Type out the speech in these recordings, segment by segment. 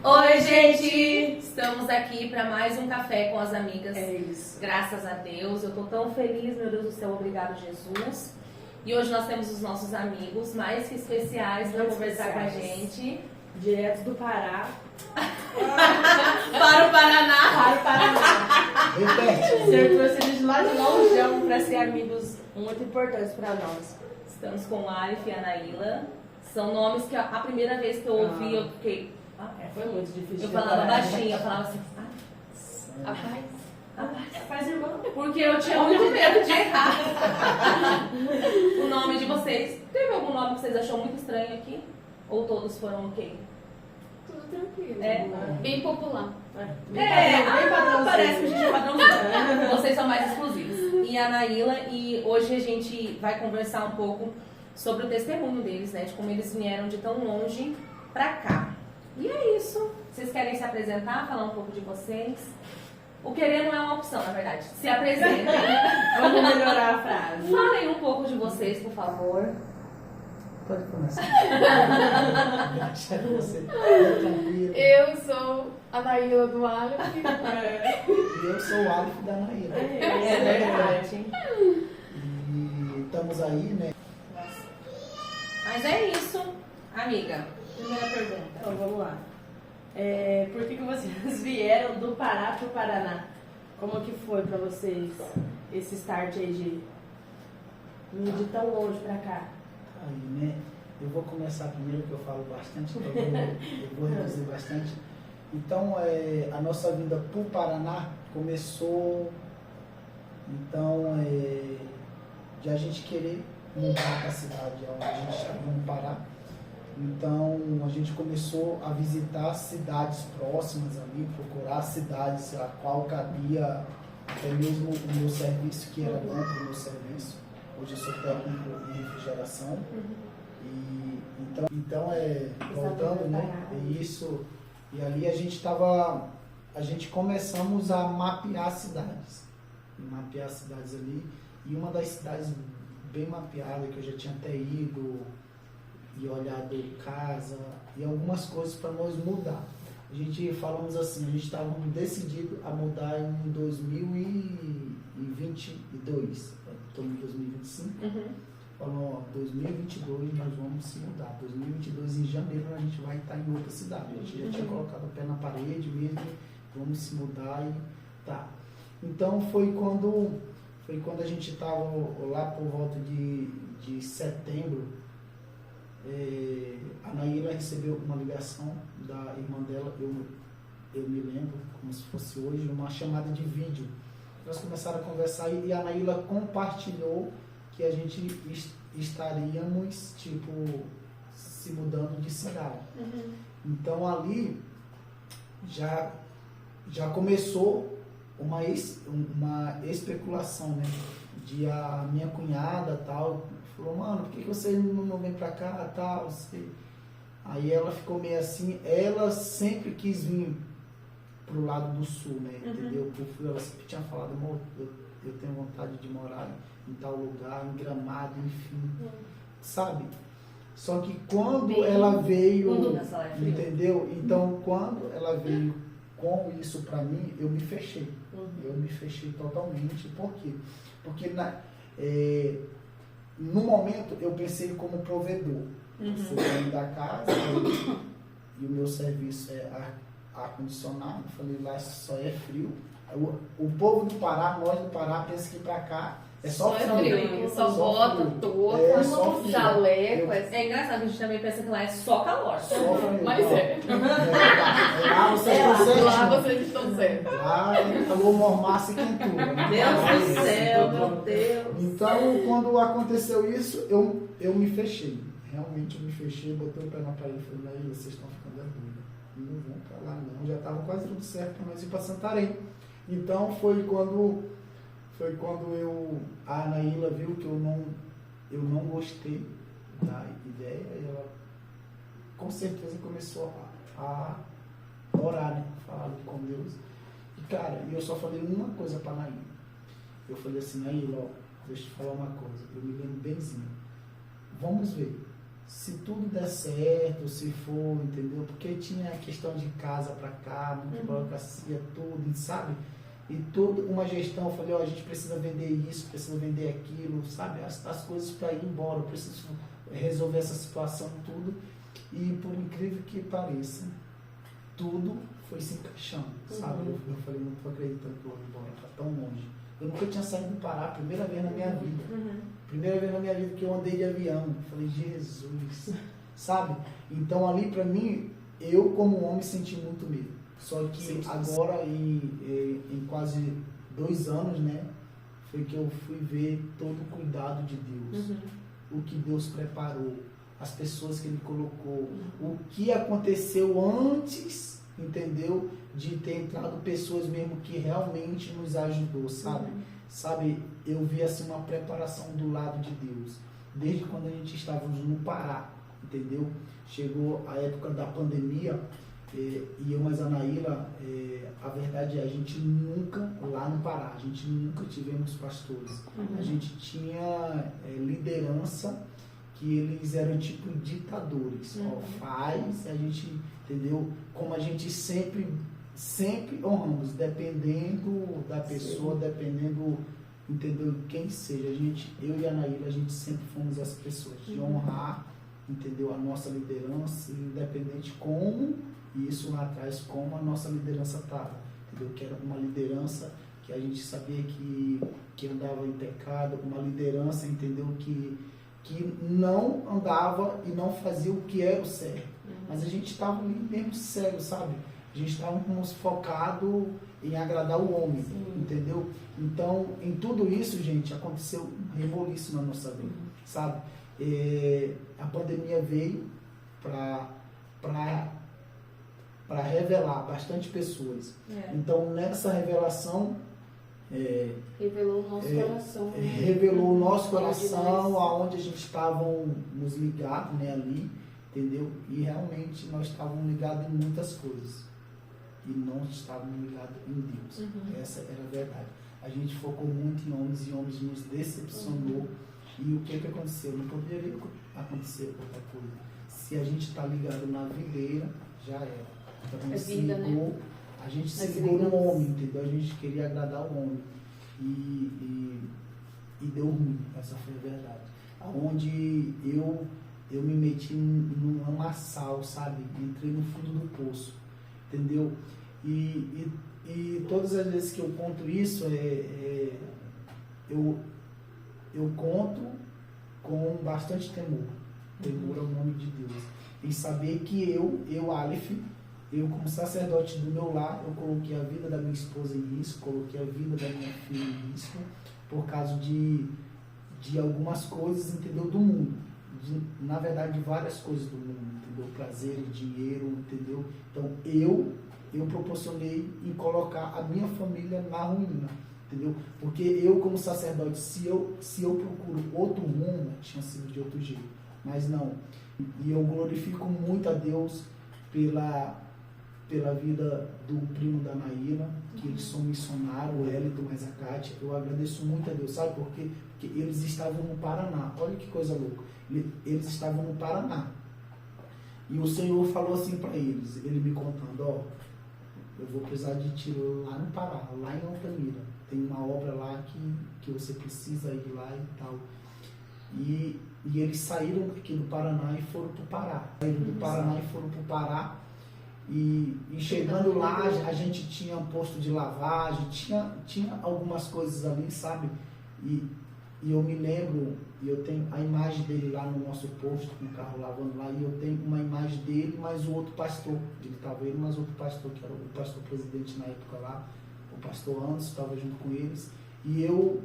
Oi, gente! Estamos aqui para mais um café com as amigas. É isso. Graças a Deus. Eu tô tão feliz, meu Deus do céu. Obrigado, Jesus. E hoje nós temos os nossos amigos mais que especiais para conversar com a gente. Direto do Pará. Para o Paraná. Para o Paraná. Repete. Ser trouxe de lá de longe para ser amigos muito importantes para nós. Estamos com o Alif e a Anaíla. São nomes que a primeira vez que eu ouvi, eu fiquei... Foi muito difícil. Eu falava baixinho, eu falava assim... Faz irmão. Porque eu tinha muito medo de errar o nome de vocês. Teve algum nome que vocês achou muito estranho aqui? Ou todos foram ok? Tudo tranquilo. É. Bem popular. Bem padrãozinho. Parece que a gente é padrãozinho. Vocês são mais exclusivos. E a Naíla, e hoje a gente vai conversar um pouco sobre o testemunho deles, né? De como eles vieram de tão longe pra cá. E é isso. Vocês querem se apresentar, falar um pouco de vocês? O querer não é uma opção, na verdade. Se apresentem. Vamos melhorar a frase. Falem um pouco de vocês, por favor. Pode começar. Deixa você. Tranquilo. Eu sou a Naíla do Aleph. E eu sou o Alif da Naíra. É verdade. E estamos aí, né? Mas é isso, amiga. Primeira pergunta. Então, vamos lá. Por que vocês vieram do Pará para o Paraná? Como que foi para vocês esse start aí de vir de tão longe para cá? Aí, né? Eu vou começar primeiro, que eu falo bastante, então eu vou reduzir bastante. Então, a nossa vinda para o Paraná começou, então, de a gente querer mudar para a cidade onde a gente está, no Pará. Então, a gente começou a visitar cidades próximas ali, procurar cidades a qual cabia até mesmo o meu serviço, que era bom para o meu serviço. Hoje eu sou técnico em refrigeração. E, então voltando, né? Isso. E ali a gente começamos a mapear cidades. Mapear cidades ali. E uma das cidades bem mapeada, que eu já tinha até ido e olhado casa e algumas coisas para nós mudar. A gente falamos assim, a gente estava decidido a mudar em 2022, estamos em 2025, falou, ó, 2022 nós vamos se mudar, 2022 em janeiro a gente vai estar em outra cidade, a gente já tinha colocado o pé na parede mesmo, vamos se mudar e tá. Então foi quando a gente estava lá por volta de setembro. A Naíla recebeu uma ligação da irmã dela, eu me lembro como se fosse hoje, uma chamada de vídeo. Nós começaram a conversar e a Naíla compartilhou que a gente estaríamos se mudando de cidade. Então ali já começou uma especulação, né? De a minha cunhada tal falou, mano, por que você não vem pra cá, tal, Aí ela ficou meio assim, ela sempre quis vir pro lado do sul, né, entendeu? Ela sempre tinha falado, amor, eu tenho vontade de morar em tal lugar, em Gramado, enfim, sabe? Só que quando ela veio, entendeu? Então, quando ela veio com isso pra mim, eu me fechei. Eu me fechei totalmente. Por quê? Porque no momento eu pensei como provedor. Eu sou dono da casa e o meu serviço é ar-condicionado. Falei, lá só é frio. O povo do Pará, nós do Pará, pensa que pra cá é só frio. Só bota, touca, jaleco. É engraçado, a gente também pensa que lá é só calor. Só frio. Mas Lá vocês estão certos. lá vocês estão certos. Lá é calor mormaço e quentura. Deus do céu, meu Deus. Então, quando aconteceu isso, eu me fechei. Realmente eu me fechei, botei o pé na parede e falei, aí vocês estão ficando doidos. Não vão pra lá não. Já estava quase tudo certo para nós ir para Santarém. Então foi quando a Anaíla viu que eu não gostei da ideia e ela com certeza começou a orar, né? Falar com Deus. E cara, eu só falei uma coisa para a Anaíla. Eu falei assim, Anaíla, ó, deixa eu te falar uma coisa. Eu me lembro benzinho. Vamos ver. se tudo der certo, se for, entendeu? Porque tinha questão de casa para cá, muita burocracia, tudo, sabe? E toda uma gestão, eu falei, ó, a gente precisa vender isso, precisa vender aquilo, sabe? As coisas para ir embora, eu preciso resolver essa situação, tudo. E por incrível que pareça, tudo foi se encaixando, sabe? Eu falei, não tô acreditando que eu vou embora, tá tão longe. Eu nunca tinha saído do Pará, primeira vez na minha vida. Primeira vez na minha vida que eu andei de avião. Eu falei, Jesus, sabe? Então ali pra mim, eu como homem senti muito medo. Só que agora, em quase 2 anos, né, foi que eu fui ver todo o cuidado de Deus. O que Deus preparou, as pessoas que Ele colocou, o que aconteceu antes, entendeu? De ter entrado pessoas mesmo que realmente nos ajudou, sabe? Sabe, eu vi assim uma preparação do lado de Deus. Desde quando a gente estávamos no Pará, entendeu? Chegou a época da pandemia, e eu mais a Anaíla, a verdade é, a gente nunca, lá no Pará, a gente nunca tivemos pastores. A gente tinha liderança que eles eram tipo ditadores. Ó, faz, a gente, entendeu? Como a gente sempre honramos, dependendo da pessoa, dependendo, entendeu? Quem seja. A gente, eu e a Anaíla, a gente sempre fomos as pessoas de honrar, entendeu? A nossa liderança, independente como, e isso lá atrás, como a nossa liderança estava, entendeu? Que era uma liderança que a gente sabia que andava em pecado, uma liderança, entendeu? Que não andava e não fazia o que era o certo. Mas a gente estava ali mesmo cego, sabe? A gente estava focado em agradar o homem, entendeu? Então, em tudo isso, gente, aconteceu um reboliço na nossa vida, sabe? A pandemia veio para revelar bastante pessoas. Então, nessa revelação, revelou o nosso coração. Revelou o nosso coração, aonde a gente estávamos ligados, né, ali, entendeu? E realmente nós estávamos ligados em muitas coisas. E não estávamos ligados em Deus. Essa era a verdade. A gente focou muito em homens e homens nos decepcionou. E o que aconteceu? Não poderia acontecer outra coisa. Se a gente está ligado na videira, já era. Então a gente se ligou, a gente se ligou no homem, entendeu? A gente queria agradar o homem. E deu ruim, essa foi a verdade. Onde eu me meti num lamaçal, sabe? Entrei no fundo do poço, entendeu? E todas as vezes que eu conto isso, eu conto com bastante temor. Temor ao nome de Deus. Em saber que eu, Aleph, eu como sacerdote do meu lar, eu coloquei a vida da minha esposa em risco, coloquei a vida da minha filha em risco, por causa de algumas coisas, entendeu, do mundo. Na verdade, de várias coisas do mundo, entendeu? Prazer, dinheiro, entendeu? Então, eu proporcionei em colocar a minha família na ruína, entendeu? Porque eu, como sacerdote, se eu procuro outro rumo, tinha sido de outro jeito. Mas não. E eu glorifico muito a Deus pela vida do primo da Anaíla, que eles são missionários, o Hélito mais a Kátia. Eu agradeço muito a Deus, sabe por quê? Porque eles estavam no Paraná. Olha que coisa louca. Eles estavam no Paraná. E o Senhor falou assim para eles, ele me contando, ó, eu vou precisar de ti lá no Pará, lá em Altamira. Tem uma obra lá que você precisa ir lá e tal. E eles saíram daqui do Paraná e foram para o Pará. Saíram do Paraná e foram para o Pará. E chegando lá, a gente tinha um posto de lavagem, tinha algumas coisas ali, sabe? E eu me lembro, e eu tenho a imagem dele lá no nosso posto, com o carro lavando lá, e eu tenho uma imagem dele, mais o outro pastor. Ele estava ele, mais outro pastor, que era o pastor presidente na época lá, o pastor Anderson, estava junto com eles. E eu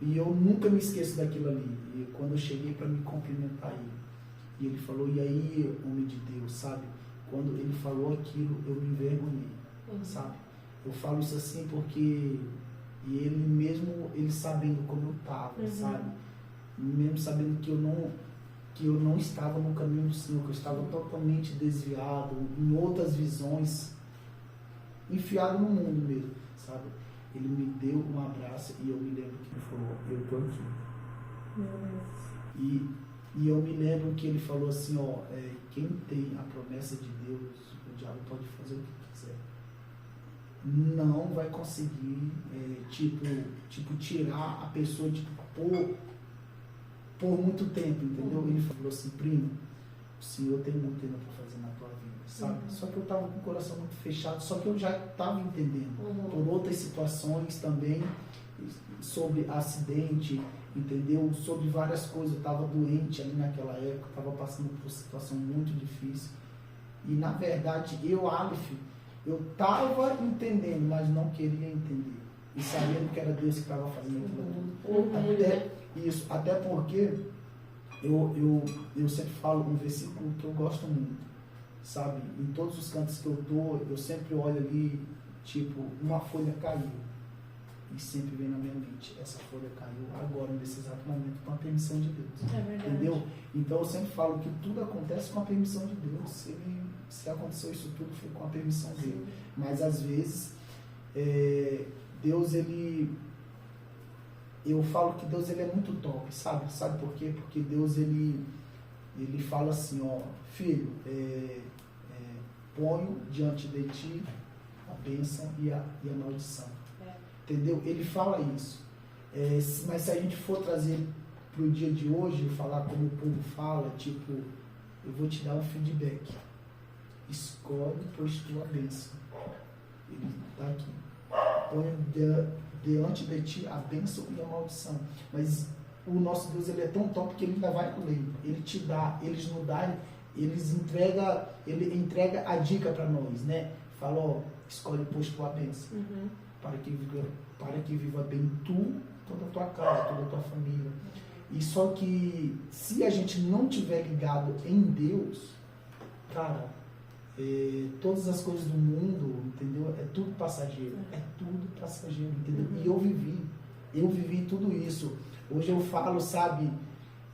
nunca me esqueço daquilo ali. E quando eu cheguei para me cumprimentar ele, e ele falou, e aí, homem de Deus, sabe? Quando ele falou aquilo, eu me envergonhei, sabe? Eu falo isso assim porque ele mesmo, ele sabendo como eu estava, sabe? Mesmo sabendo que eu não estava no caminho do Senhor, que eu estava totalmente desviado, em outras visões, enfiado no mundo mesmo, sabe? Ele me deu um abraço e eu me lembro que ele falou, eu estou aqui. E eu me lembro que ele falou assim, ó, quem tem a promessa de Deus, o diabo pode fazer o que quiser. Não vai conseguir, tipo, tirar a pessoa, tipo, por muito tempo, entendeu? Ele falou assim, primo, o Senhor tem muito ainda para fazer na tua vida, sabe? Só que eu estava com o coração muito fechado, só que eu já estava entendendo. Por outras situações também, sobre acidente, entendeu? Sobre várias coisas, eu estava doente ali naquela época, estava passando por uma situação muito difícil. E na verdade, Aleph, eu estava entendendo, mas não queria entender. E sabendo que era Deus que estava fazendo aquilo. Até porque eu sempre falo um versículo que eu gosto muito, sabe? Em todos os cantos que eu estou, eu sempre olho ali, tipo, uma folha caiu. E sempre vem na minha mente, essa folha caiu agora, nesse exato momento, com a permissão de Deus. É verdade. Entendeu? Então eu sempre falo que tudo acontece com a permissão de Deus. Se aconteceu isso tudo, foi com a permissão dele. Mas às vezes, Deus, eu falo que Deus ele é muito top, sabe? Sabe por quê? Porque Deus ele fala assim, ó, filho, ponho diante de ti a bênção e a maldição. Entendeu? Ele fala isso. Mas se a gente for trazer para o dia de hoje, falar como o povo fala, tipo, eu vou te dar um feedback. Escolhe, pois tua bênção. Ele está aqui. Põe diante de ti a bênção e a maldição. Mas o nosso Deus ele é tão top que ele ainda vai além. Ele te dá, eles nos dão, ele entrega a dica para nós, né? Fala, ó, escolhe, pois tua bênção. Para que viva bem tu, toda a tua casa, toda a tua família. E só que se a gente não tiver ligado em Deus, cara, todas as coisas do mundo, entendeu? É tudo passageiro. É tudo passageiro, entendeu? E eu vivi tudo isso. Hoje eu falo, sabe,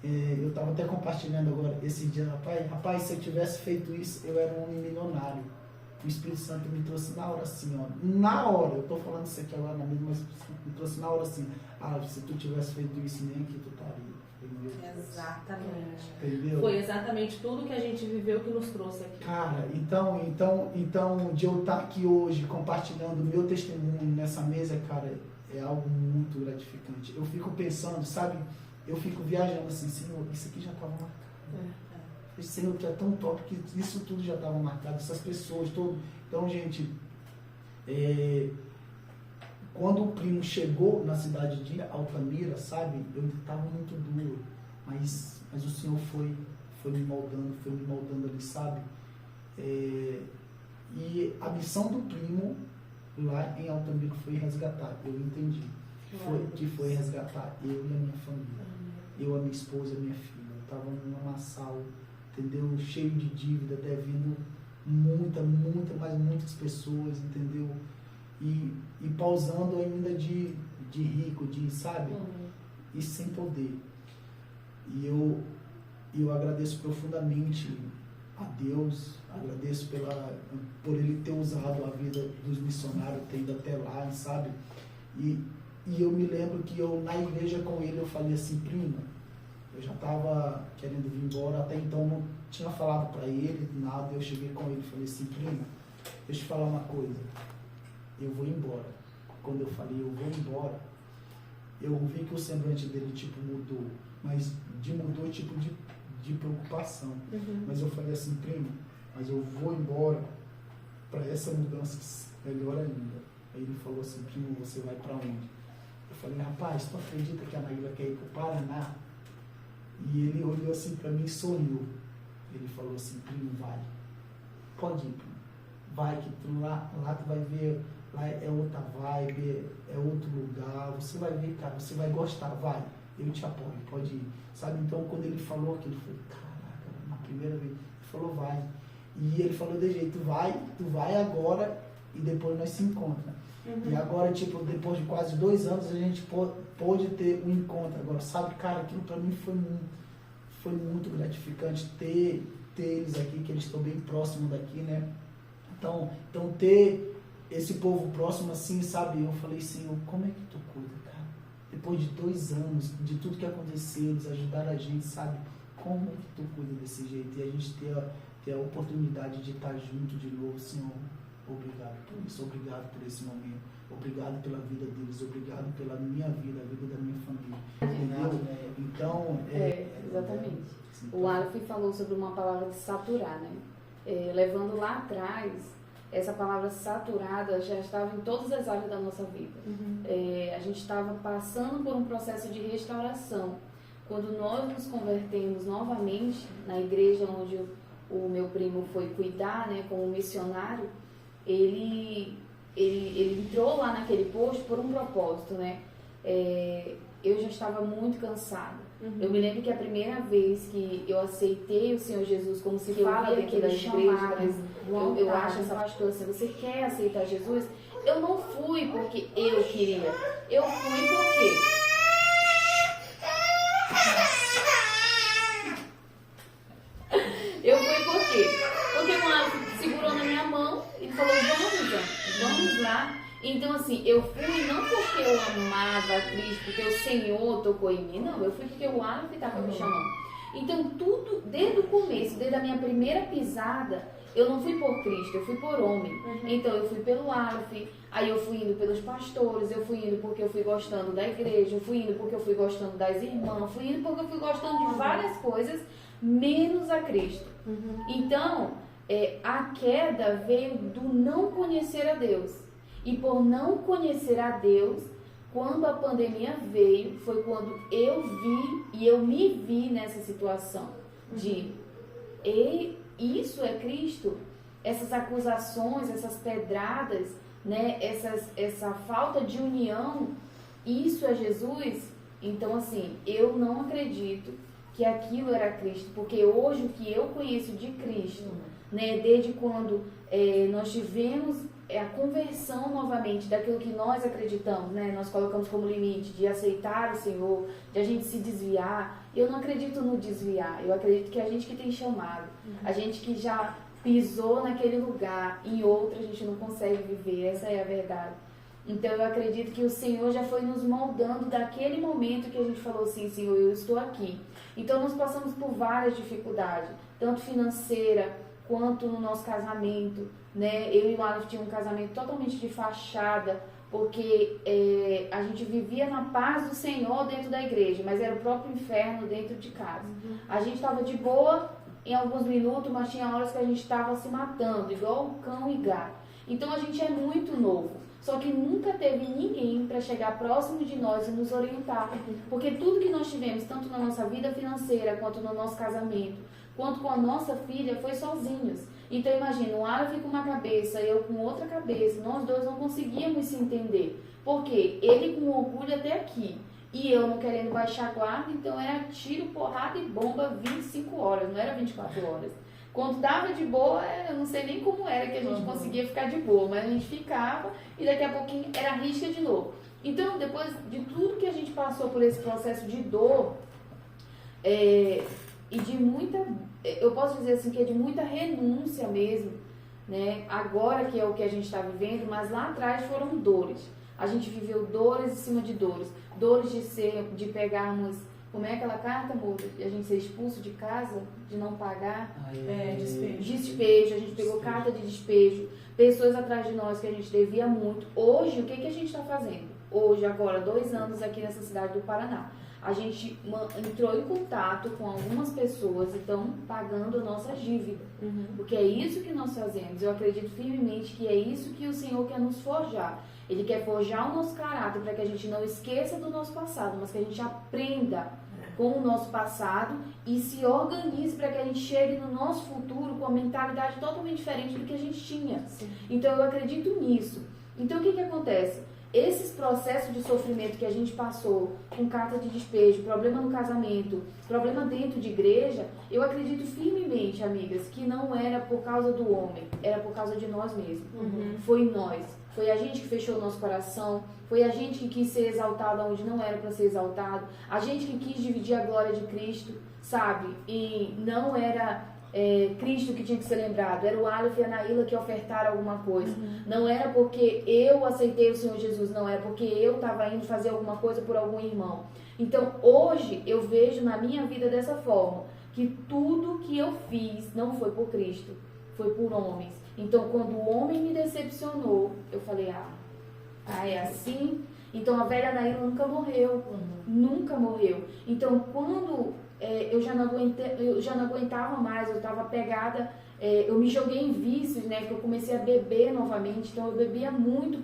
eu estava até compartilhando agora esse dia, rapaz, se eu tivesse feito isso, eu era um homem milionário. O Espírito Santo me trouxe na hora assim, ó. Na hora, eu estou falando isso aqui agora na mesma, mas me trouxe na hora assim. Se tu tivesse feito isso, nem aqui tu estaria. Exatamente. Entendeu? Foi exatamente tudo que a gente viveu que nos trouxe aqui. Cara, então de eu estar aqui hoje compartilhando o meu testemunho nessa mesa, cara, é algo muito gratificante. Eu fico pensando, sabe? Eu fico viajando assim, Senhor, isso aqui já estava marcado. Esse Senhor que é tão top que isso tudo já estava marcado, essas pessoas, todo. Então, gente, quando o primo chegou na cidade de Altamira, sabe, eu estava muito duro, mas o Senhor foi me moldando ali, sabe? E a missão do primo lá em Altamira foi resgatar, eu entendi, foi resgatar eu e a minha família, eu, a minha esposa e a minha filha. Eu estava num lamaçal, entendeu? Cheio de dívida, devendo muitas pessoas, entendeu? E pausando ainda de rico, sabe? E sem poder. E eu agradeço profundamente a Deus, agradeço por Ele ter usado a vida dos missionários, ter ido até lá, sabe? E eu me lembro que eu, na igreja com ele, eu falei assim, prima, eu já estava querendo vir embora, até então não tinha falado para ele nada, eu cheguei com ele e falei assim, prima, deixa eu te falar uma coisa, eu vou embora. Quando eu falei, eu vou embora, eu vi que o semblante dele, tipo, mudou, mas mudou, tipo, de preocupação. Mas eu falei assim, prima, mas eu vou embora para essa mudança melhor ainda. Aí ele falou assim, primo, você vai para onde? Eu falei, rapaz, tu acredita que a Naíla quer ir para o Paraná? E ele olhou assim para mim e sorriu. Ele falou assim, primo, vai. Pode ir, primo. Vai, que tu lá tu vai ver, lá é outra vibe, é outro lugar, você vai ver, cara, você vai gostar, vai. Eu te apoio, pode ir. Sabe, então quando ele falou aquilo, eu falei, caraca, na primeira vez, ele falou, vai. E ele falou de jeito, tu vai agora e depois nós se encontramos. E agora, tipo, depois de quase 2 anos, a gente pôde ter um encontro. Agora, sabe, cara, aquilo pra mim foi muito gratificante ter eles aqui, que eles estão bem próximos daqui, né? Então ter esse povo próximo assim, sabe? Eu falei, Senhor, como é que tu cuida, cara? Depois de 2 anos, de tudo que aconteceu, eles ajudaram a gente, sabe? como que tu cuida desse jeito? E a gente ter a oportunidade de estar junto de novo, Senhor, obrigado por isso, obrigado por esse momento, obrigado pela vida deles, obrigado pela minha vida, a vida da minha família, entendeu? Então, exatamente. Assim, O Aleph falou sobre uma palavra de saturar, né? Levando lá atrás, essa palavra saturada já estava em todas as áreas da nossa vida. A gente estava passando por um processo de restauração. Quando nós nos convertemos novamente na igreja onde o meu primo foi cuidar, né, como missionário, ele entrou lá naquele posto por um propósito, né? Eu já estava muito cansada. Eu me lembro que a primeira vez que eu aceitei o Senhor Jesus, como se fala dentro da igreja, mas eu acho essa pastora assim, você quer aceitar Jesus? Eu não fui porque eu queria, eu fui porque... Eu fui por quê? Porque o Aleph segurou na minha mão e falou, vamos lá. Então, assim, eu fui não porque eu amava Cristo, porque o Senhor tocou em mim, não. Eu fui porque o Aleph estava me chamando. Então, tudo, desde o começo, desde a minha primeira pisada, eu não fui por Cristo, eu fui por homem. Então, eu fui pelo Aleph, aí eu fui indo pelos pastores, eu fui indo porque eu fui gostando da igreja, eu fui indo porque eu fui gostando das irmãs, fui indo porque eu fui gostando de várias coisas, menos a Cristo. Então, a queda veio do não conhecer a Deus. E por não conhecer a Deus, quando a pandemia veio, foi quando eu vi e eu me vi nessa situação de isso é Cristo? Essas acusações, essas pedradas, né? Essa falta de união, isso é Jesus? Então, assim, eu não acredito que aquilo era Cristo, porque hoje o que eu conheço de Cristo, né, desde quando nós tivemos a conversão novamente daquilo que nós acreditamos, né, nós colocamos como limite de aceitar o Senhor, de a gente se desviar, eu não acredito no desviar, eu acredito que a gente que tem chamado, a gente que já pisou naquele lugar, em outro a gente não consegue viver, essa é a verdade. Então eu acredito que o Senhor já foi nos moldando daquele momento que a gente falou assim, Senhor, eu estou aqui. Então nós passamos por várias dificuldades, tanto financeira quanto no nosso casamento, né? Eu e o Aleph tínhamos um casamento totalmente de fachada, porque a gente vivia na paz do Senhor dentro da igreja, mas era o próprio inferno dentro de casa. A gente estava de boa em alguns minutos, mas tinha horas que a gente estava se matando, igual cão e gato. Então a gente é muito novo. Só que nunca teve ninguém para chegar próximo de nós e nos orientar. Porque tudo que nós tivemos, tanto na nossa vida financeira, quanto no nosso casamento, quanto com a nossa filha, foi sozinhos. Então imagina, o Aleph com uma cabeça, eu com outra cabeça, nós dois não conseguíamos se entender. Porque ele com orgulho até aqui, e eu não querendo baixar a guarda, então era tiro, porrada e bomba 25 horas, não era 24 horas. Quando dava de boa, eu não sei nem como era que a gente conseguia ficar de boa, mas a gente ficava e daqui a pouquinho era risca de novo. Então, depois de tudo que a gente passou por esse processo de dor, e de muita, eu posso dizer assim, que é de muita renúncia mesmo, né? Agora que é o que a gente está vivendo, mas lá atrás foram dores. A gente viveu dores em cima de dores. Dores de pegarmos... Como é aquela carta, amor? De a gente ser expulso de casa, de não pagar. Despejo. Despejo, a gente pegou carta de despejo. Pessoas atrás de nós que a gente devia muito. Hoje, o que a gente está fazendo? Hoje, agora, 2 anos aqui nessa cidade do Paraná. A gente entrou em contato com algumas pessoas e estão pagando nossas dívidas. Porque é isso que nós fazemos. Eu acredito firmemente que é isso que o Senhor quer nos forjar. Ele quer forjar o nosso caráter para que a gente não esqueça do nosso passado, mas que a gente aprenda com o nosso passado e se organize para que a gente chegue no nosso futuro com a mentalidade totalmente diferente do que a gente tinha. Sim. Então eu acredito nisso. Então o que acontece? Esses processos de sofrimento que a gente passou, com carta de despejo, problema no casamento, problema dentro de igreja, eu acredito firmemente, amigas, que não era por causa do homem, era por causa de nós mesmos. Foi nós. Foi a gente que fechou o nosso coração, foi a gente que quis ser exaltado onde não era para ser exaltado, a gente que quis dividir a glória de Cristo, sabe? E não era Cristo que tinha que ser lembrado, era o Aleph e a Naíla que ofertaram alguma coisa. Não era porque eu aceitei o Senhor Jesus, não, é porque eu estava indo fazer alguma coisa por algum irmão. Então, hoje, eu vejo na minha vida dessa forma, que tudo que eu fiz não foi por Cristo, foi por homens. Então, quando o homem me decepcionou, eu falei, é assim? Então, a velha Anaíla nunca morreu. Nunca morreu. Então, quando eu já não aguentava mais, eu estava pegada, eu me joguei em vícios, né? Que eu comecei a beber novamente. Então, eu bebia muito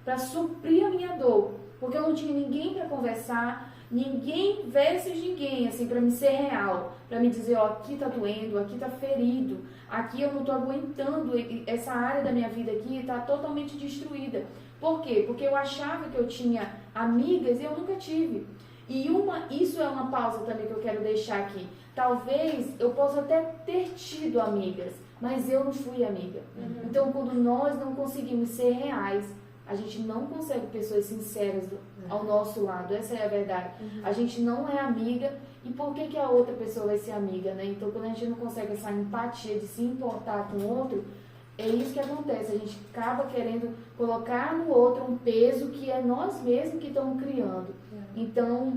para suprir a minha dor. Porque eu não tinha ninguém para conversar, ninguém versus ninguém, assim, para me ser real. Para me dizer, ó, aqui tá doendo, aqui tá ferido, aqui eu não tô aguentando, essa área da minha vida aqui tá totalmente destruída. Por quê? Porque eu achava que eu tinha amigas e eu nunca tive. E isso é uma pausa também que eu quero deixar aqui. Talvez eu possa até ter tido amigas, mas eu não fui amiga. Então, quando nós não conseguimos ser reais, a gente não consegue pessoas sinceras ao nosso lado. Essa é a verdade. A gente não é amiga. E por que a outra pessoa vai ser amiga, né? Então, quando a gente não consegue essa empatia de se importar com o outro, é isso que acontece. A gente acaba querendo colocar no outro um peso que é nós mesmos que estamos criando. Então,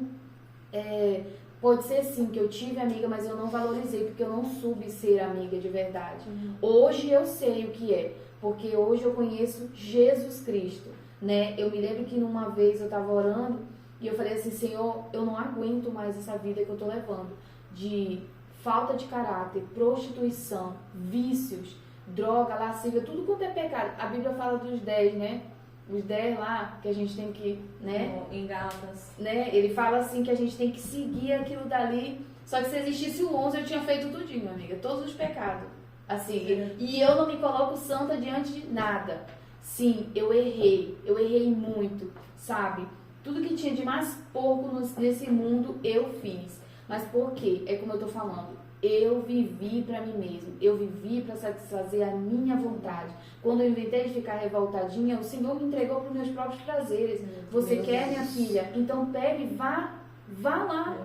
pode ser sim que eu tive amiga, mas eu não valorizei, porque eu não soube ser amiga de verdade. Hoje eu sei o que é, porque hoje eu conheço Jesus Cristo, né? Eu me lembro que numa vez eu estava orando e eu falei assim, Senhor, eu não aguento mais essa vida que eu estou levando, de falta de caráter, prostituição, vícios, droga, lascívia, tudo quanto é pecado. A Bíblia fala dos 10, né? Os 10 lá, que a gente tem que, né? Em Gálatas. Né? Ele fala assim que a gente tem que seguir aquilo dali. Só que se existisse o 11, eu tinha feito tudinho, minha amiga. Todos os pecados. Assim, e eu não me coloco santa diante de nada. Sim, eu errei muito, sabe? Tudo que tinha de mais pouco nesse mundo, eu fiz. Mas por quê? É como eu tô falando. Eu vivi para mim mesmo. Eu vivi para satisfazer a minha vontade. Quando eu inventei de ficar revoltadinha, o Senhor me entregou para os meus próprios prazeres. Você quer, minha filha? Então pegue e vá lá.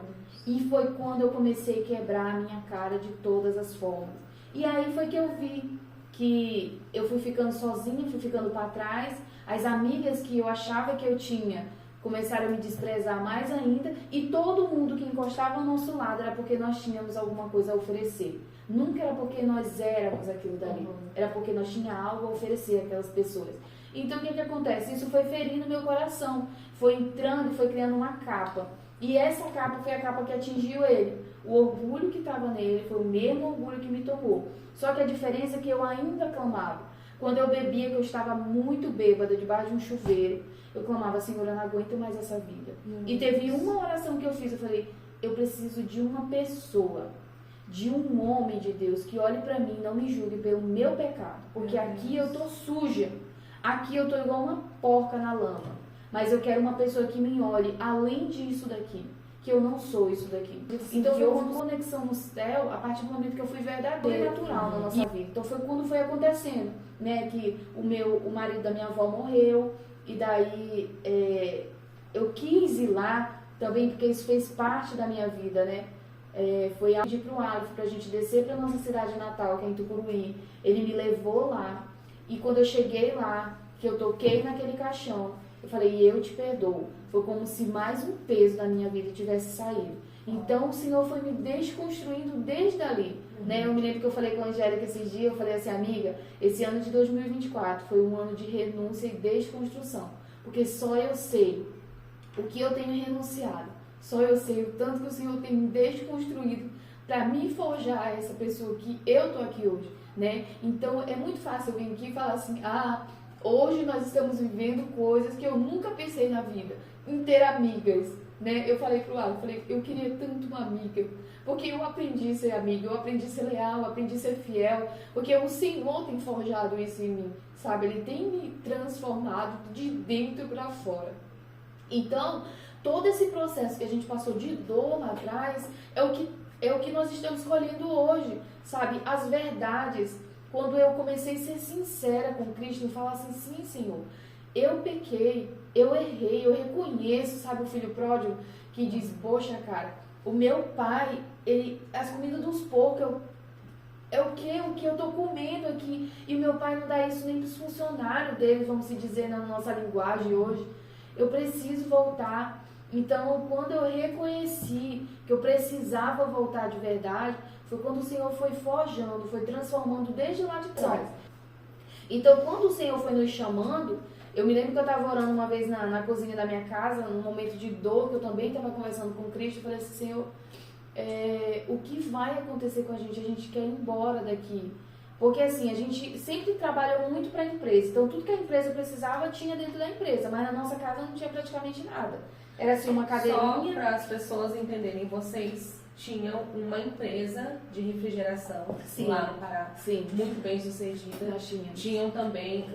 E foi quando eu comecei a quebrar a minha cara de todas as formas. E aí foi que eu vi que eu fui ficando sozinha, fui ficando para trás. As amigas que eu achava que eu tinha começaram a me desprezar mais ainda. E todo mundo que encostava ao nosso lado era porque nós tínhamos alguma coisa a oferecer. Nunca era porque nós éramos aquilo dali. Era porque nós tínhamos algo a oferecer àquelas pessoas. Então o que acontece? Isso foi ferindo meu coração. Foi entrando, foi criando uma capa. E essa capa foi a capa que atingiu ele. O orgulho que estava nele foi o mesmo orgulho que me tomou. Só que a diferença é que eu ainda clamava. Quando eu bebia, que eu estava muito bêbada, debaixo de um chuveiro, eu clamava, Senhor, eu não aguento mais essa vida. E teve uma oração que eu fiz, eu falei, eu preciso de uma pessoa, de um homem de Deus, que olhe para mim e não me julgue pelo meu pecado. Porque aqui eu tô suja. Aqui eu tô igual uma porca na lama. Mas eu quero uma pessoa que me olhe além disso daqui. Que eu não sou isso daqui. Então foi uma conexão no céu a partir do momento que eu fui verdadeira, natural na nossa vida. Então foi quando foi acontecendo, né? Que o marido da minha avó morreu. E daí eu quis ir lá também, porque isso fez parte da minha vida, né? Foi a pedir para o Aleph, para a gente descer para nossa cidade natal, que é em Tucuruí. Ele me levou lá. E quando eu cheguei lá, que eu toquei naquele caixão, eu falei, eu te perdoo. Foi como se mais um peso da minha vida tivesse saído. Então, o Senhor foi me desconstruindo desde ali. Né? Eu me lembro que eu falei com a Angélica esses dias, eu falei assim, amiga, esse ano de 2024 foi um ano de renúncia e desconstrução. Porque só eu sei o que eu tenho renunciado. Só eu sei o tanto que o Senhor tem me desconstruído para me forjar essa pessoa que eu tô aqui hoje. Né? Então, é muito fácil eu vir aqui e falar assim, hoje nós estamos vivendo coisas que eu nunca pensei na vida. Em ter amigas, né? Eu falei pro Alan, eu queria tanto uma amiga. Porque eu aprendi a ser amiga, eu aprendi a ser leal, eu aprendi a ser fiel. Porque o Senhor tem forjado isso em mim, sabe? Ele tem me transformado de dentro para fora. Então, todo esse processo que a gente passou de dor lá atrás é o que nós estamos colhendo hoje, sabe? As verdades. Quando eu comecei a ser sincera com Cristo, eu falar assim, sim, Senhor, eu pequei, eu errei, eu reconheço, sabe, o filho pródigo que diz, poxa, cara, o meu pai, as comidas dos porcos, o que eu tô comendo aqui, e meu pai não dá isso nem pros funcionários dele, vamos se dizer na nossa linguagem hoje. Eu preciso voltar, Então, quando eu reconheci que eu precisava voltar de verdade, foi quando o Senhor foi forjando, foi transformando desde lá de trás. Então, quando o Senhor foi nos chamando, eu me lembro que eu estava orando uma vez na cozinha da minha casa, num momento de dor, que eu também estava conversando com Cristo, eu falei assim, Senhor, o que vai acontecer com a gente? A gente quer ir embora daqui. Porque assim, a gente sempre trabalhou muito para a empresa, então tudo que a empresa precisava tinha dentro da empresa, mas na nossa casa não tinha praticamente nada. Era assim uma cadeirinha. Só para as pessoas entenderem, vocês tinham uma empresa de refrigeração Sim. lá no Pará, Sim, muito bem sucedida. nós tínhamos. Tinham também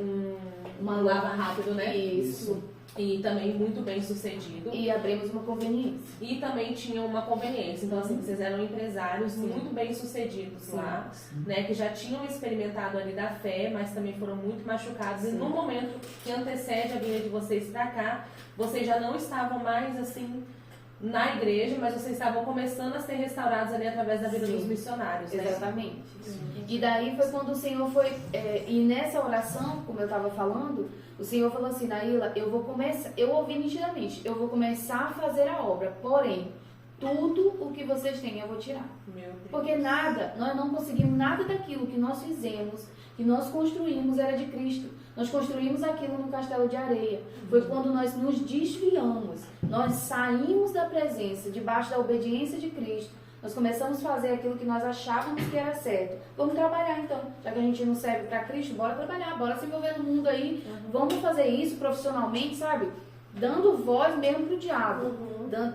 Uma lava rápido, né? Isso. E também muito bem sucedido. E abrimos uma conveniência. E também tinham uma conveniência. Então, assim, vocês eram empresários muito bem sucedidos lá, né? Que já tinham experimentado ali da fé, mas também foram muito machucados. E no momento que antecede a vinda de vocês pra cá, vocês já não estavam mais, assim, na igreja, mas vocês estavam começando a ser restaurados ali através da vida dos missionários, né? Exatamente. E daí foi quando o Senhor foi... e nessa oração, como eu estava falando, o Senhor falou assim, Naíla, eu vou começar... Eu ouvi nitidamente, eu vou começar a fazer a obra, porém, tudo o que vocês têm eu vou tirar. Meu Deus. Porque nada, nós não conseguimos nada daquilo que nós fizemos, que nós construímos era de Cristo. Nós construímos aquilo no castelo de areia. Foi quando nós nos desviamos, nós saímos da presença, debaixo da obediência de Cristo. Nós começamos a fazer aquilo que nós achávamos que era certo. Vamos trabalhar então, já que a gente não serve para Cristo, bora trabalhar, bora se envolver no mundo aí. Vamos fazer isso profissionalmente, sabe? Dando voz mesmo pro diabo,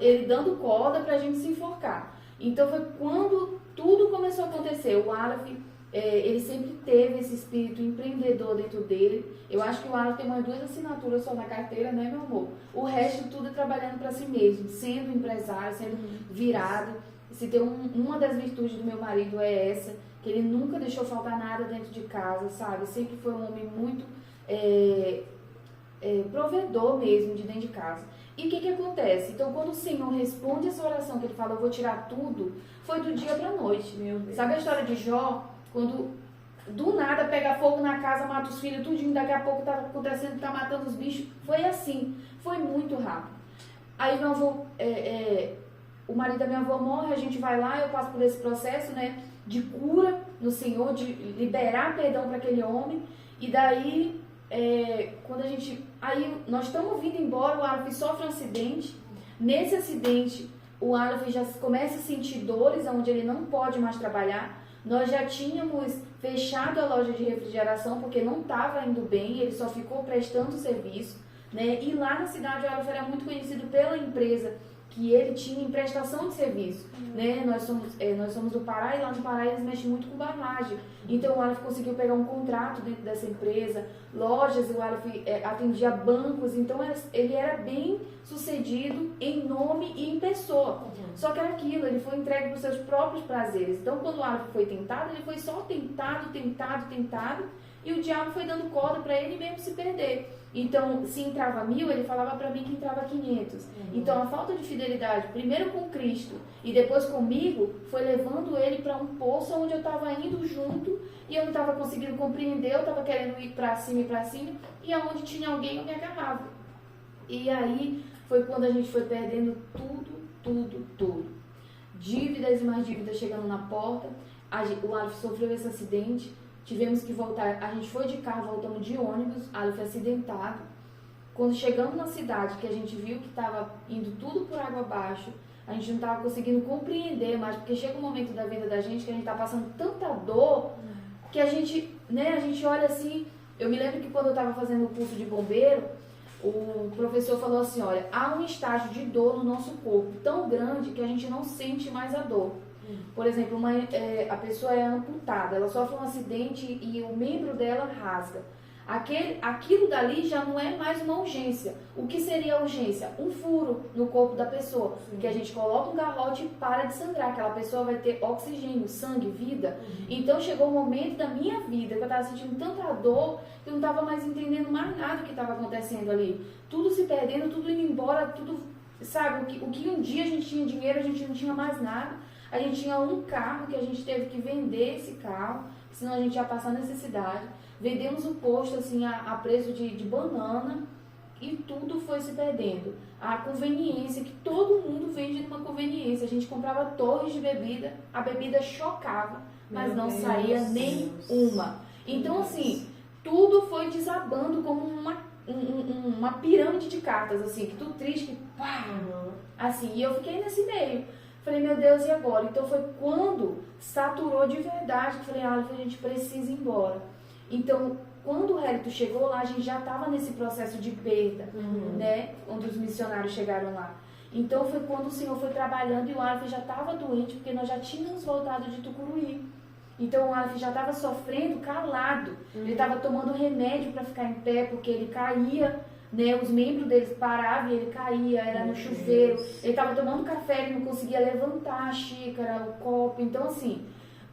ele dando corda pra gente se enforcar. Então foi quando tudo começou a acontecer. O Aleph, ele sempre teve esse espírito empreendedor dentro dele. Eu acho que o Aleph tem umas 2 assinaturas só na carteira, né, meu amor? O resto tudo é trabalhando para si mesmo, sendo empresário, sendo virado. Se tem uma das virtudes do meu marido é essa, que ele nunca deixou faltar nada dentro de casa, sabe? Sempre foi um homem muito provedor mesmo de dentro de casa. E o que acontece? Então, quando o Senhor responde essa oração, que ele fala, eu vou tirar tudo, foi do dia para a noite. Meu Deus. Sabe a história de Jó? Quando do nada pega fogo na casa, mata os filhos, tudinho, daqui a pouco tá acontecendo, tá matando os bichos. Foi assim, foi muito rápido. Aí meu avô, o marido da minha avó morre, a gente vai lá, eu passo por esse processo, né, de cura no Senhor, de liberar perdão para aquele homem. E daí, quando a gente... Aí nós estamos vindo embora, o Aleph sofre um acidente. Nesse acidente, o Aleph já começa a sentir dores, onde ele não pode mais trabalhar. Nós já tínhamos fechado a loja de refrigeração, porque não estava indo bem, ele só ficou prestando serviço, né? E lá na cidade, o Aleph era muito conhecido pela empresa que ele tinha em prestação de serviço, né? Nós somos do Pará, e lá no Pará eles mexem muito com barragem. Então o Aleph conseguiu pegar um contrato dentro dessa empresa, lojas, o Aleph atendia bancos, então ele era bem sucedido em nome e em pessoa. Só que era aquilo, ele foi entregue para os seus próprios prazeres. Então quando o Aleph foi tentado, ele foi só tentado, e o diabo foi dando corda para ele mesmo se perder. Então, se entrava 1000, ele falava para mim que entrava 500. Então, a falta de fidelidade, primeiro com Cristo e depois comigo, foi levando ele para um poço onde eu estava indo junto e eu não estava conseguindo compreender, eu estava querendo ir para cima, e aonde tinha alguém eu me agarrava. E aí foi quando a gente foi perdendo tudo. Dívidas e mais dívidas chegando na porta. O Aleph sofreu esse acidente. Tivemos que voltar, a gente foi de carro, voltamos de ônibus, Aleph acidentado. Quando chegamos na cidade, que a gente viu que estava indo tudo por água abaixo, a gente não estava conseguindo compreender mais, porque chega um momento da vida da gente que a gente está passando tanta dor, que a gente olha assim. Eu me lembro que quando eu estava fazendo o curso de bombeiro, o professor falou assim, olha, há um estágio de dor no nosso corpo tão grande que a gente não sente mais a dor. Por exemplo, a pessoa é amputada, ela sofre um acidente e o membro dela rasga. Aquilo dali já não é mais uma urgência. O que seria a urgência? Um furo no corpo da pessoa, que a gente coloca um garrote e para de sangrar. Aquela pessoa vai ter oxigênio, sangue, vida. Então chegou um momento da minha vida que eu estava sentindo tanta dor que eu não estava mais entendendo mais nada do que estava acontecendo ali. Tudo se perdendo, tudo indo embora, tudo, sabe? O que um dia a gente tinha dinheiro, a gente não tinha mais nada. A gente tinha um carro que a gente teve que vender esse carro, senão a gente ia passar necessidade. Vendemos o posto assim, a preço de banana. e tudo foi se perdendo. A conveniência, que todo mundo vende numa conveniência. A gente comprava torres de bebida, a bebida chocava, mas Meu não Deus, saía Deus. nenhuma. Então, assim, tudo foi desabando como uma pirâmide de cartas, assim, que tudo triste, que pá, assim, e eu fiquei nesse meio. Falei, meu Deus, e agora? Então foi quando saturou de verdade, que falei, a gente precisa ir embora. Então, quando o Hélito chegou lá, a gente já estava nesse processo de perda, né? Onde os missionários chegaram lá. Então foi quando o Senhor foi trabalhando e o Aleph já estava doente, porque nós já tínhamos voltado de Tucuruí. Então o Aleph já estava sofrendo calado. Ele estava tomando remédio para ficar em pé, porque ele caía, né? Os membros dele paravam e ele caía, era no chuveiro. Ele estava tomando café, ele não conseguia levantar a xícara, o copo. Então, assim,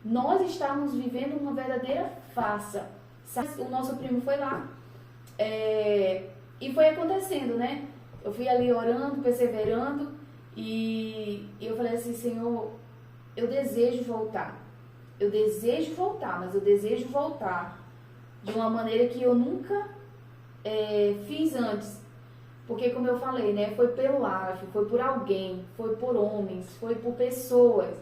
nós estávamos vivendo uma verdadeira farsa. O nosso primo foi lá e foi acontecendo, né? Eu fui ali orando, perseverando e eu falei assim, Senhor, eu desejo voltar. Eu desejo voltar, mas eu desejo voltar de uma maneira que eu nunca fiz antes. Porque, como eu falei, né? Foi pelo Aleph, foi por alguém, foi por homens, foi por pessoas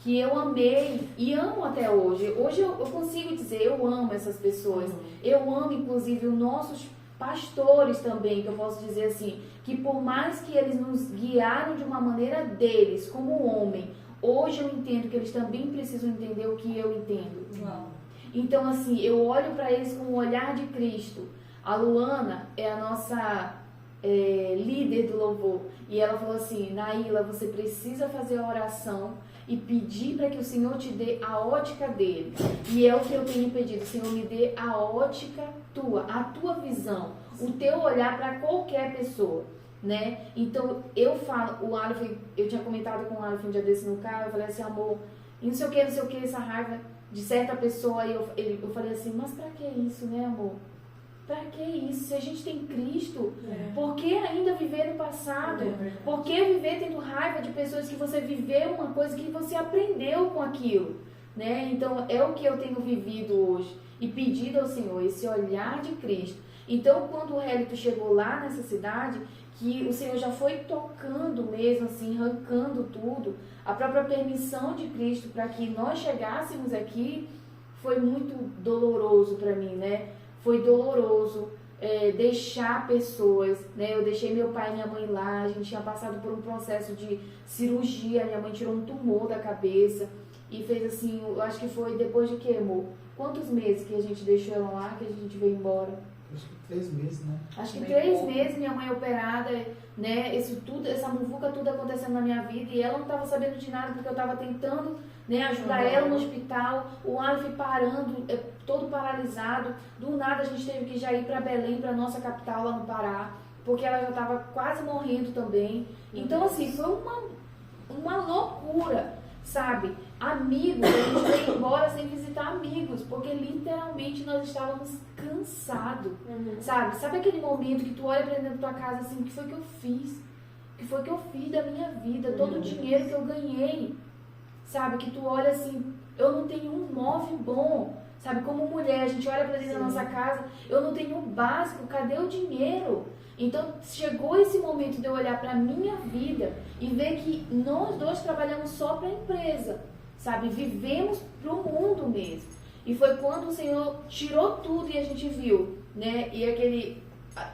que eu amei e amo até hoje. Hoje eu consigo dizer, eu amo essas pessoas. Eu amo, inclusive, os nossos pastores também, que eu posso dizer assim, que por mais que eles nos guiaram de uma maneira deles, como homem, hoje eu entendo que eles também precisam entender o que eu entendo. Uau. Então, assim, eu olho para eles com o olhar de Cristo. A Luana é a nossa líder do louvor. E ela falou assim, Naíla, você precisa fazer a oração e pedir para que o Senhor te dê a ótica dele. E é o que eu tenho pedido, Senhor, me dê a ótica tua, a tua visão, o teu olhar para qualquer pessoa, né? Então, eu falo, o Aleph, eu tinha comentado com o Aleph um dia desse no carro, eu falei assim, amor, e não sei o que, essa raiva de certa pessoa, e eu falei assim, mas pra que isso, né, amor? Pra que isso? Se a gente tem Cristo, por que ainda viver no passado? Por que viver tendo raiva de pessoas que você viveu uma coisa que você aprendeu com aquilo? Né? Então, é o que eu tenho vivido hoje e pedido ao Senhor, esse olhar de Cristo. Então, quando o Hélito chegou lá nessa cidade, que o Senhor já foi tocando mesmo, assim, arrancando tudo, a própria permissão de Cristo para que nós chegássemos aqui foi muito doloroso para mim, né? Foi doloroso deixar pessoas, né? Eu deixei meu pai e minha mãe lá, a gente tinha passado por um processo de cirurgia, minha mãe tirou um tumor da cabeça e fez assim, eu acho que foi depois de que, amor? Quantos meses que a gente deixou ela lá, que a gente veio embora? Acho que 3 meses, né? Acho que Bem 3 pouco. meses minha mãe operada, né? Isso tudo, essa muvuca tudo acontecendo na minha vida e ela não estava sabendo de nada porque eu estava tentando, né, ajudar ela no hospital, o Aleph parando, todo paralisado. Do nada a gente teve que já ir para Belém, para nossa capital lá no Pará, porque ela já estava quase morrendo também. Então assim, foi uma loucura, sabe? Amigos, a gente veio embora sem visitar amigos, porque literalmente nós estávamos cansados, sabe? Sabe aquele momento que tu olha pra dentro da tua casa assim, o que foi que eu fiz? O que foi que eu fiz da minha vida? Todo o dinheiro que eu ganhei, sabe? Que tu olha assim, eu não tenho um móvel bom, sabe? Como mulher, a gente olha pra dentro da nossa casa, eu não tenho o básico, cadê o dinheiro? Então chegou esse momento de eu olhar pra minha vida e ver que nós dois trabalhamos só pra empresa, sabe? Vivemos pro mundo mesmo. E foi quando o Senhor tirou tudo e a gente viu, né? E aquele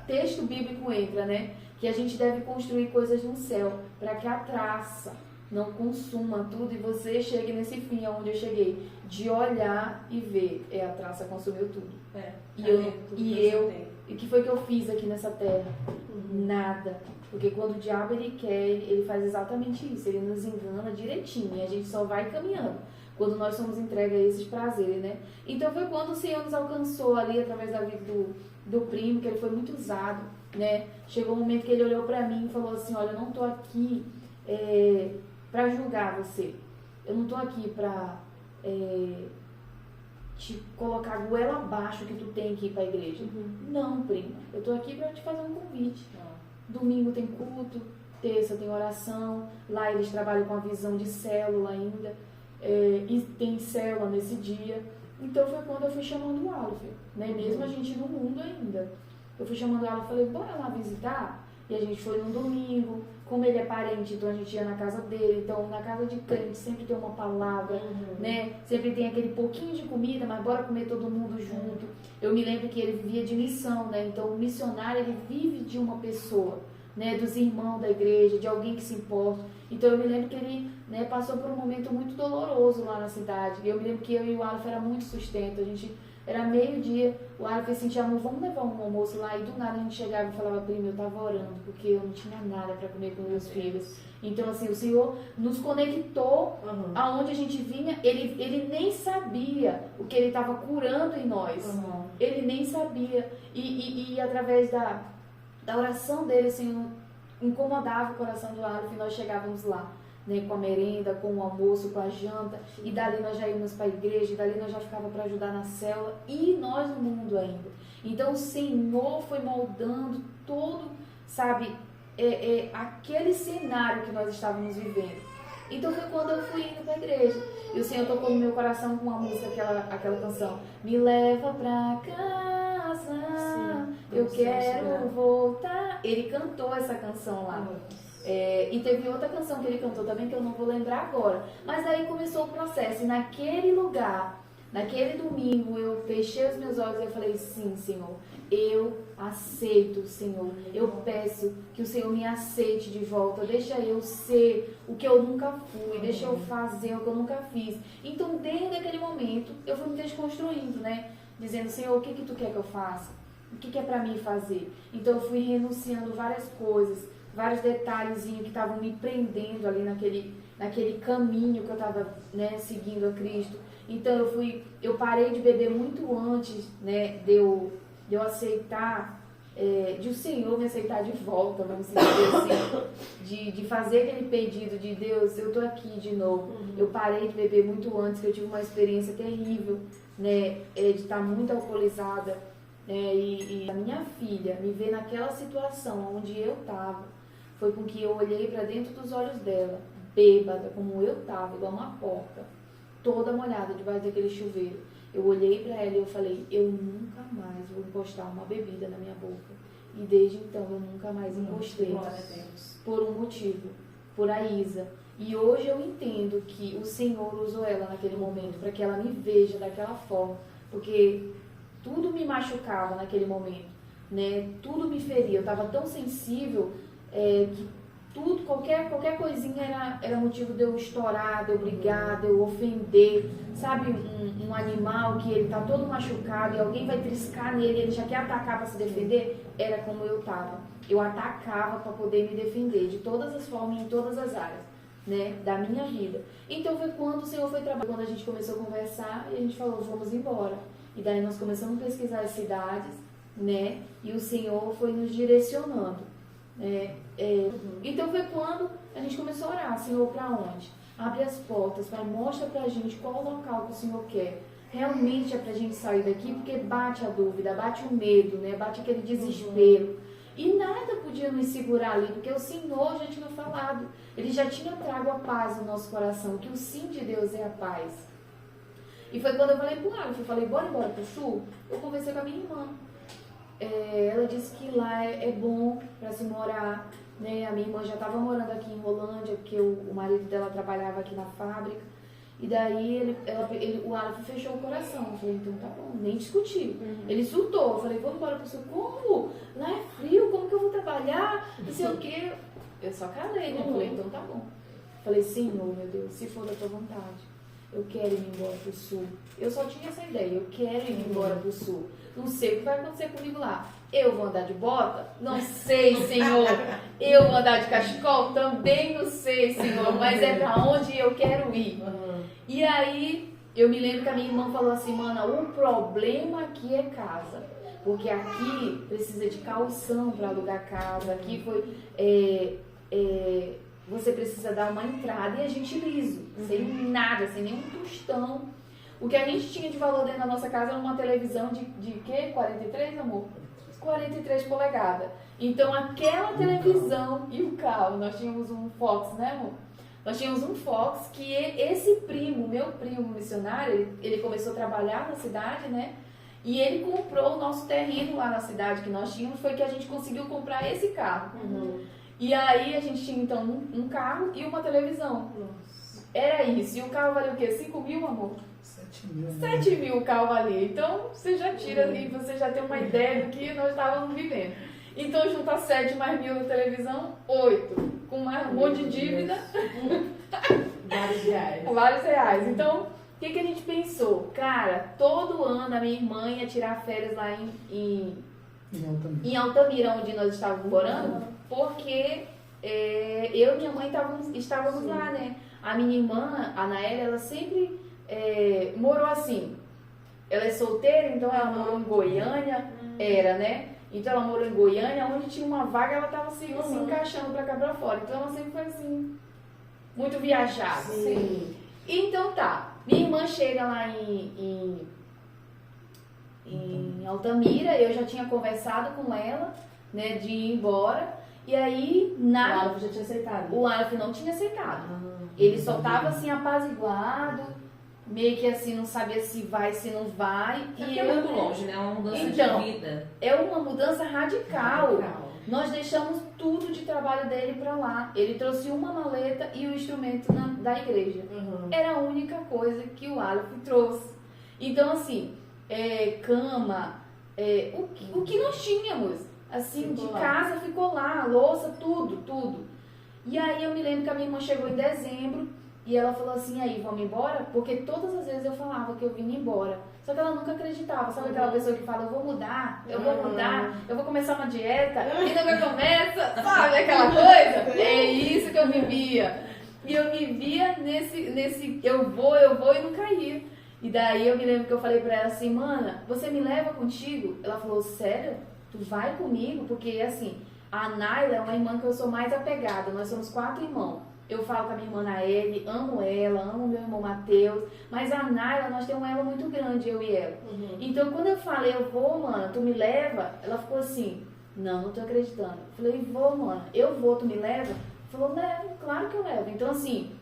texto bíblico entra, né? Que a gente deve construir coisas no céu para que a traça não consuma tudo e você chegue nesse fim aonde eu cheguei, de olhar e ver, a traça consumiu tudo. E o que foi que eu fiz aqui nessa terra? Nada. Porque quando o diabo ele quer, ele faz exatamente isso, ele nos engana direitinho e a gente só vai caminhando quando nós somos entregues a esses prazeres, né? Então foi quando o Senhor nos alcançou ali através da vida do primo, que ele foi muito usado, né? Chegou um momento que ele olhou pra mim e falou assim, olha, eu não tô aqui pra julgar você, eu não tô aqui pra te colocar a goela abaixo que tu tem que ir pra igreja. Não, prima, eu tô aqui pra te fazer um convite. Domingo tem culto, terça tem oração, lá eles trabalham com a visão de célula ainda, e tem célula nesse dia. Então foi quando eu fui chamando o Aleph, né? Mesmo a gente no mundo ainda. eu fui chamando ela e falei, bora lá visitar? E a gente foi num domingo, como ele é parente, então a gente ia na casa dele, então na casa de crente sempre tem uma palavra, né? Sempre tem aquele pouquinho de comida, mas bora comer todo mundo junto. Eu me lembro que ele vivia de missão, né? Então o missionário, ele vive de uma pessoa, né? Dos irmãos da igreja, de alguém que se importa. Então eu me lembro que ele, né, passou por um momento muito doloroso lá na cidade. E eu me lembro que eu e o Aleph era muito sustento, a gente... Era meio-dia, o Aleph sentia, amor, vamos levar um almoço lá. E do nada a gente chegava e falava, primo, eu tava orando, porque eu não tinha nada para comer com meus filhos. Então, assim, o Senhor nos conectou aonde a gente vinha. Ele nem sabia o que ele estava curando em nós. Ele nem sabia. E através da oração dele, assim, incomodava o coração do Aleph e nós chegávamos lá. Né, com a merenda, com o almoço, com a janta, e dali nós já íamos para a igreja, e dali nós já ficava para ajudar na célula, e nós no mundo ainda. Então o Senhor foi moldando todo, sabe, aquele cenário que nós estávamos vivendo. Então foi quando eu fui indo para a igreja, e o Senhor tocou no meu coração com uma música, aquela canção, me leva para casa, eu quero voltar. Ele cantou essa canção lá. E teve outra canção que ele cantou também, que eu não vou lembrar agora. Mas aí começou o processo. E naquele lugar, naquele domingo, eu fechei os meus olhos e eu falei, sim, Senhor, eu aceito, Senhor. Eu peço que o Senhor me aceite de volta. Deixa eu ser o que eu nunca fui. Deixa eu fazer o que eu nunca fiz. Então, desde aquele momento, eu fui me desconstruindo, né? Dizendo, Senhor, o que tu quer que eu faça? O que é pra mim fazer? Então, eu fui renunciando várias coisas, vários detalhezinhos que estavam me prendendo ali naquele caminho que eu estava, né, seguindo a Cristo. Então eu parei de beber muito antes, né, de eu aceitar, de o Senhor me aceitar de volta, vamos dizer assim, de fazer aquele pedido de Deus, eu tô aqui de novo. Eu parei de beber muito antes, que eu tive uma experiência terrível, né, de estar muito alcoolizada, e a minha filha me ver naquela situação onde eu estava, foi com que eu olhei para dentro dos olhos dela, bêbada, como eu estava, igual uma porca, toda molhada debaixo daquele chuveiro. Eu olhei para ela e eu falei, eu nunca mais vou encostar uma bebida na minha boca. E desde então eu nunca mais encostei, por um motivo, por a Isa. E hoje eu entendo que o Senhor usou ela naquele momento, para que ela me veja daquela forma, porque tudo me machucava naquele momento, né? Tudo me feria, eu estava tão sensível, que tudo, qualquer coisinha era motivo de eu estourar, de eu brigar, de eu ofender. Sabe, um animal que ele tá todo machucado e alguém vai triscar nele, ele já quer atacar para se defender? Era como eu tava. Eu atacava para poder me defender de todas as formas, em todas as áreas, né, da minha vida. Então foi quando o Senhor foi trabalhar, quando a gente começou a conversar e a gente falou, vamos embora. E daí nós começamos a pesquisar as cidades, né, e o Senhor foi nos direcionando. Então foi quando a gente começou a orar, Senhor, para onde? Abre as portas, Pai, mostra pra gente qual o local que o Senhor quer. Realmente é pra gente sair daqui, porque bate a dúvida, bate o medo, né? Bate aquele desespero. E nada podia nos segurar ali, porque o Senhor já tinha falado. Ele já tinha trago a paz no nosso coração, que o sim de Deus é a paz. E foi quando eu falei pro Aleph, eu falei, bora embora pro sul? Eu conversei com a minha irmã. Ela disse que lá é bom para se morar, né? A minha irmã já estava morando aqui em Rolândia, porque o marido dela trabalhava aqui na fábrica. E daí o Aleph fechou o coração. Eu falei, então tá bom, nem discutiu. Ele surtou. Eu falei, vamos embora pro sul. Como? Lá é frio, como que eu vou trabalhar? Não sei o quê. Eu só calei, né? Eu falei, então tá bom. Eu falei, Senhor, meu Deus, se for da tua vontade, eu quero ir embora pro sul. Eu só tinha essa ideia, eu quero ir embora pro sul. Não sei o que vai acontecer comigo lá. Eu vou andar de bota? Não sei, Senhor. Eu vou andar de cachecol? Também não sei, Senhor. Mas é pra onde eu quero ir. E aí, eu me lembro que a minha irmã falou assim, mana, o problema aqui é casa. Porque aqui precisa de caução para alugar casa. Aqui foi... você precisa dar uma entrada e a gente liso. Sem nada, sem nenhum tostão. O que a gente tinha de valor dentro da nossa casa era uma televisão de quê? 43, amor? 43 polegadas. Então, aquela televisão e o carro, nós tínhamos um Fox, né, amor? Nós tínhamos um Fox que esse primo, meu primo missionário, ele começou a trabalhar na cidade, né? E ele comprou o nosso terreno lá na cidade que nós tínhamos, foi que a gente conseguiu comprar esse carro. E aí a gente tinha então um carro e uma televisão. Era isso. E o carro valia o quê? 5 mil, amor? 7 mil. 7 mil o carro valia. Então você já tira ali, você já tem uma ideia do que nós estávamos vivendo. Então junta 7 mais mil na televisão, 8. Com mais um monte de dívida. Vários reais. Vários reais. Então, o que a gente pensou? Cara, todo ano a minha irmã ia tirar férias lá em Altamira, onde nós estávamos morando, porque eu e minha mãe estávamos lá, né? A minha irmã, a Naela, ela sempre morou assim. Ela é solteira, então ela morou em Goiânia, né? Então ela morou em Goiânia, onde tinha uma vaga, ela estava se encaixando pra cá pra fora. Então ela sempre foi assim, muito viajada. Sim. Então tá, minha irmã chega lá em Altamira, eu já tinha conversado com ela, né, de ir embora. E aí, O Aleph já tinha aceitado. o Aleph não tinha aceitado. Ele só tava assim, apaziguado, meio que assim, não sabia se vai, se não vai. E é muito longe, né? É uma mudança Então, de vida. É uma mudança radical. Nós deixamos tudo de trabalho dele pra lá. Ele trouxe uma maleta e o instrumento da igreja. Era a única coisa que o Aleph trouxe. Então, assim, cama, o que nós tínhamos, assim, Ficou de lá. casa ficou lá, louça, tudo. E aí eu me lembro que a minha irmã chegou em dezembro e ela falou assim, aí, vamos embora? Porque todas as vezes eu falava que eu vinha embora. Só que ela nunca acreditava. Sabe aquela pessoa que fala, eu vou mudar, eu vou começar uma dieta, e nunca começa, sabe aquela coisa? É isso que eu vivia. E eu vivia nesse eu vou e não caía. E daí eu me lembro que eu falei pra ela assim, mana, você me leva contigo? Ela falou, sério? Tu vai comigo? Porque assim, a Naila é uma irmã que eu sou mais apegada, nós somos 4 irmãos. Eu falo com a minha irmã Naeli, amo ela, amo meu irmão Matheus, mas a Naila, nós temos um elo muito grande, eu e ela. Então quando eu falei, eu vou, mano, tu me leva? Ela ficou assim, não tô acreditando. Eu falei, vou, mano, eu vou, tu me leva? Falou, levo, claro que eu levo. Então assim,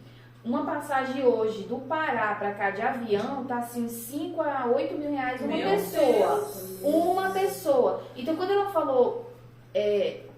uma passagem hoje do Pará pra cá de avião tá assim 5 a 8 mil reais uma Meu pessoa. Deus. Uma pessoa. Então quando ela falou,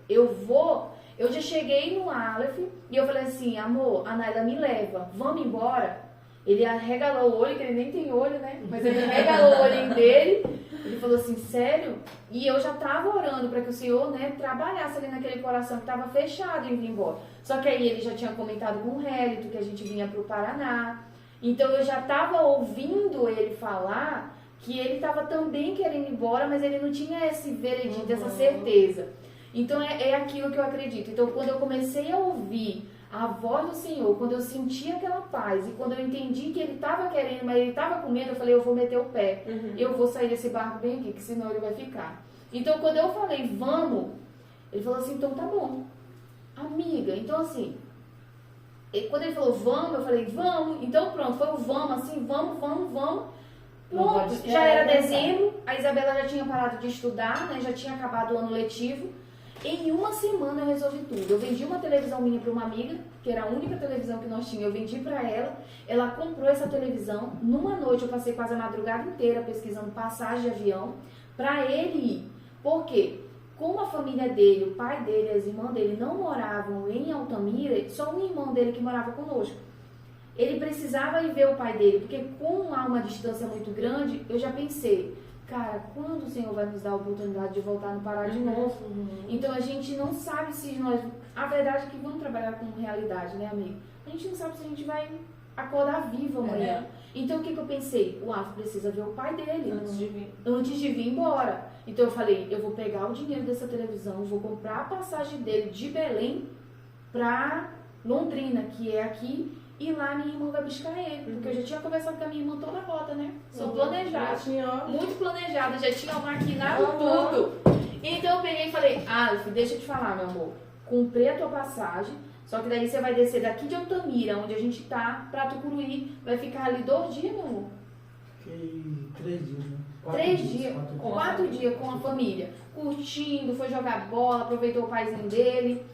eu vou, eu já cheguei no Aleph e eu falei assim, amor, a Naila me leva, vamos embora? Ele arregalou o olho, que ele nem tem olho, né? Mas ele arregalou o olhinho dele. Ele falou assim, sério? E eu já tava orando para que o Senhor, né, trabalhasse ali naquele coração que tava fechado em vir embora. Só que aí ele já tinha comentado com o Hélito que a gente vinha pro Paraná. Então eu já tava ouvindo ele falar que ele tava também querendo ir embora, mas ele não tinha esse veredito, essa certeza. Então é aquilo que eu acredito. Então quando eu comecei a ouvir a voz do Senhor, quando eu senti aquela paz e quando eu entendi que ele estava querendo, mas ele estava com medo, eu falei, eu vou meter o pé, eu vou sair desse barco bem aqui, que senão ele vai ficar. Então quando eu falei, vamos, ele falou assim, então tá bom, amiga, então assim, quando ele falou vamos, eu falei, vamos, então pronto, foi o vamos, assim, vamos, pronto, já era dezembro, a Isabela já tinha parado de estudar, né, já tinha acabado o ano letivo. Em uma semana eu resolvi tudo. Eu vendi uma televisão minha para uma amiga, que era a única televisão que nós tínhamos. Eu vendi para ela. Ela comprou essa televisão. Numa noite eu passei quase a madrugada inteira pesquisando passagem de avião para ele ir. Por quê? Como a família dele, o pai dele e as irmãs dele não moravam em Altamira, só um irmão dele que morava conosco. Ele precisava ir ver o pai dele, porque como há uma distância muito grande, eu já pensei, cara, quando o Senhor vai nos dar a oportunidade de voltar no Pará de novo? Então a gente não sabe se nós... A verdade é que vamos trabalhar com realidade, né, amigo? A gente não sabe se a gente vai acordar vivo amanhã. Então o que eu pensei? O Aleph precisa ver o pai dele antes de vir embora. Então eu falei, eu vou pegar o dinheiro dessa televisão, vou comprar a passagem dele de Belém pra Londrina, que é aqui, e lá minha irmã vai buscar ele. Porque eu já tinha conversado com a minha irmã toda a rota, né? Sou planejada. Muito planejada, já tinha maquinado tudo. Então eu peguei e falei, Aleph, deixa eu te falar, meu amor. Comprei a tua passagem, só que daí você vai descer daqui de Altamira, onde a gente tá, pra Tucuruí. Vai ficar ali 2 dias, meu amor. Fiquei 3 dias, né? 3 dias, 4 dias com a família. Curtindo, foi jogar bola, aproveitou o paizinho dele.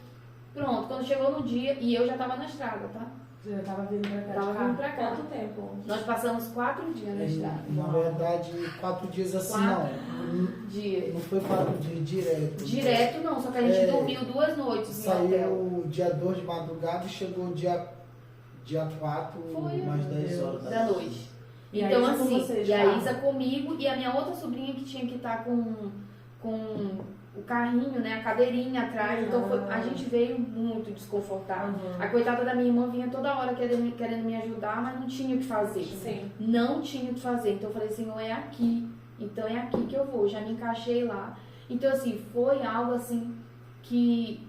Pronto, quando chegou no dia, e eu já tava na estrada, tá? Já tava vindo pra cá. Tava de vindo carro. pra cá. Quanto tempo? Nós passamos 4 dias na estrada. Na verdade, 4 dias assim 4 não. dias. Não foi 4 dias direto. Direto não, só que a gente É, dormiu 2 noites no hotel. Saiu dia 2 de madrugada e chegou dia 4, Foi, mais 10 horas da noite. E a Então Isa com assim, vocês, e a carro? Isa comigo e a minha outra sobrinha que tinha que estar com o carrinho, né, a cadeirinha atrás. Então a gente veio muito desconfortável. A coitada da minha irmã vinha toda hora querendo me ajudar, mas não tinha o que fazer. Sim. Não tinha o que fazer. Então eu falei assim, não é aqui. Então é aqui que eu vou. Já me encaixei lá. Então assim, foi algo assim que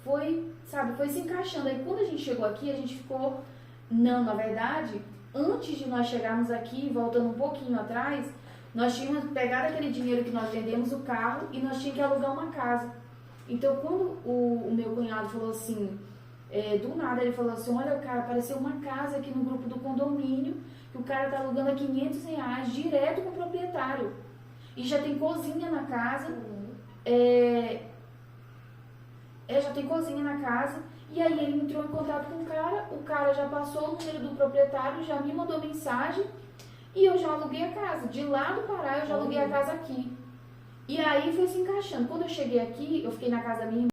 foi, sabe, foi se encaixando. Aí quando a gente chegou aqui, a gente ficou, não, na verdade, antes de nós chegarmos aqui, voltando um pouquinho atrás, nós tínhamos pegado aquele dinheiro que nós vendemos o carro e nós tínhamos que alugar uma casa. Então quando o meu cunhado falou assim, do nada ele falou assim, olha cara, apareceu uma casa aqui no grupo do condomínio, que o cara tá alugando a R$500 direto com o proprietário. E já tem cozinha na casa, já tem cozinha na casa. E aí ele entrou em contato com o cara já passou o número do proprietário, já me mandou mensagem e eu já aluguei a casa. De lá do Pará eu já aluguei a casa aqui. E aí foi se encaixando. Quando eu cheguei aqui, eu fiquei na casa da minha irmã.